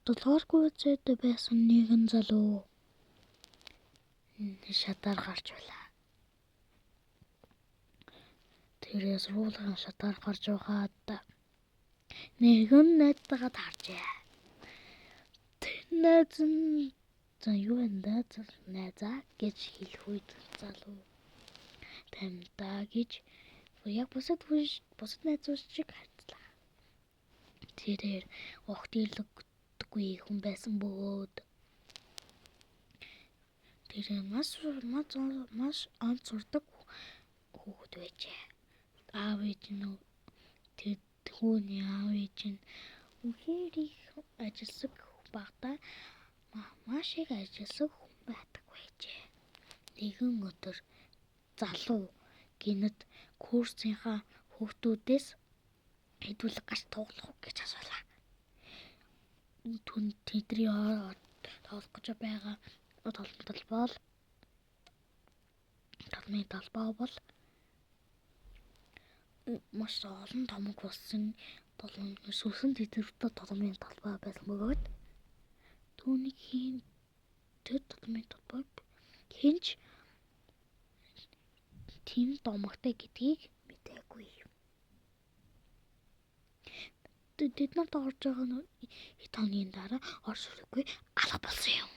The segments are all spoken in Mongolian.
Долооргүй зэд байсан нэгэн залуу шатаар гарч байлаа. Тэрээс руулагын шатаар гарч байгаад нэгэн найзтайгаа таарчээ. Тэр найз нь за юу энэ найзаа гэж хэлэх үед залуу тамдаа гэж яг бусад найзууд шиг харцлаа. Тэрээр огт ирлэгдэггүй хүн байсан бөгөөд тэр маш онц сурдаг хүүхэд байжээ. Аав ээж нь түүний аав ээж нь үнэхээр их ажилсаг багтаа маш их ажилсаг хүн байдаг байжээ. Нэгэн өдөр залуу гинэд курсынхаа хүүхдүүдээс хэдүүлэг гарч тоглох гэж асуулаа. Тэдний тоглох гэж байгаа толмын талбай бол маш олон томог болсон сүрсэн тэтгэвртэй толмын талбай байсан бөгөөд тэр толмын талбай хинч тийм домогтой гэдгийг мэдээгүй. Тэд нарт орж байгаа нь хэд хоногийн дараа орж ирэхгүй алга болсон юм.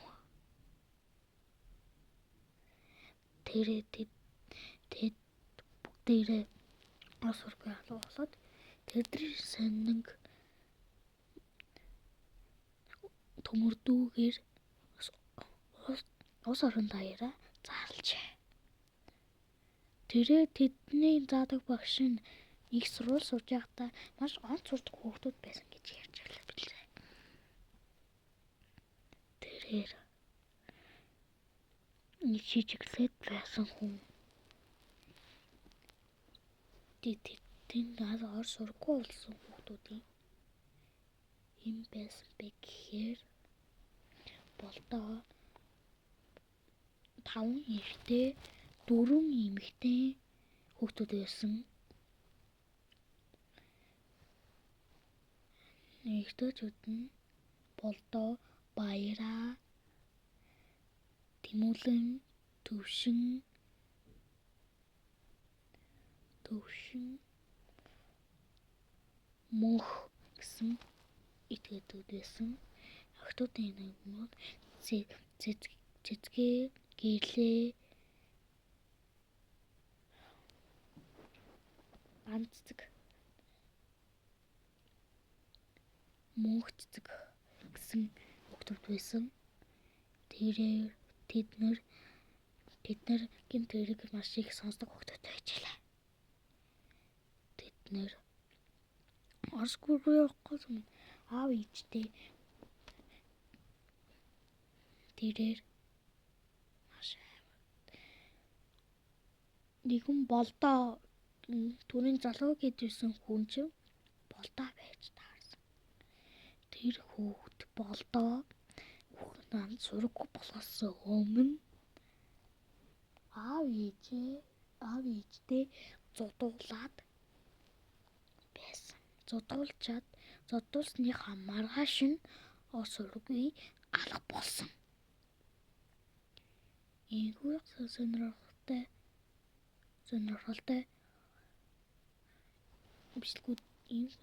Тэд бүгдээрээ орж ирэхгүй алга болоод тэдний сонинг төмөрдүүгээр ус орон даяараа заарлжээ. Тэдний заадаг багш нь их сурвалж сурж байхдаа маш онц сурдаг хүүхдүүд байсан гэж ярьж байлаа. Тэрээр нэг шижиглээд байсан хүн тэнд орж сурахгүй болсон хүүхдүүдийн юм байсан бэ гэхээр болдоо 5 эрэгтэй 4 эмэгтэй хүүхдүүд байсан. Эрэгтэйчүүд нь болдоо баяраа, тэмүүлэн, төвшин, мөнх гэсэн этгээдүүд байсан. Охтуудын нэгнүүд цэцгээ, гэрлээ, ганццэг, мөнх цэцэг гэсэн охтууд байсан. Тэд нар гинт хэрэг маш их сонсдог охтууд байжээ. Тэд нар орсгүй явахгүй аав ээжтэй тэрээр маш нэгэн болдоо түрийн залуу гэдсэн хүн чинь болдоо байж таарсан. Тэр хүүхэд болдоо хүүхэд сурахгүй болохоос өмнө аав ээжтэй зодуулаад байсан. Зодуулсныхаа маргааш нь сургуй алга болсон. Иймэрхүү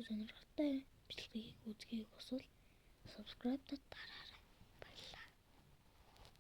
сонирхолтой бичлэгийг үзхийг хүсвэл subscribe дараарай.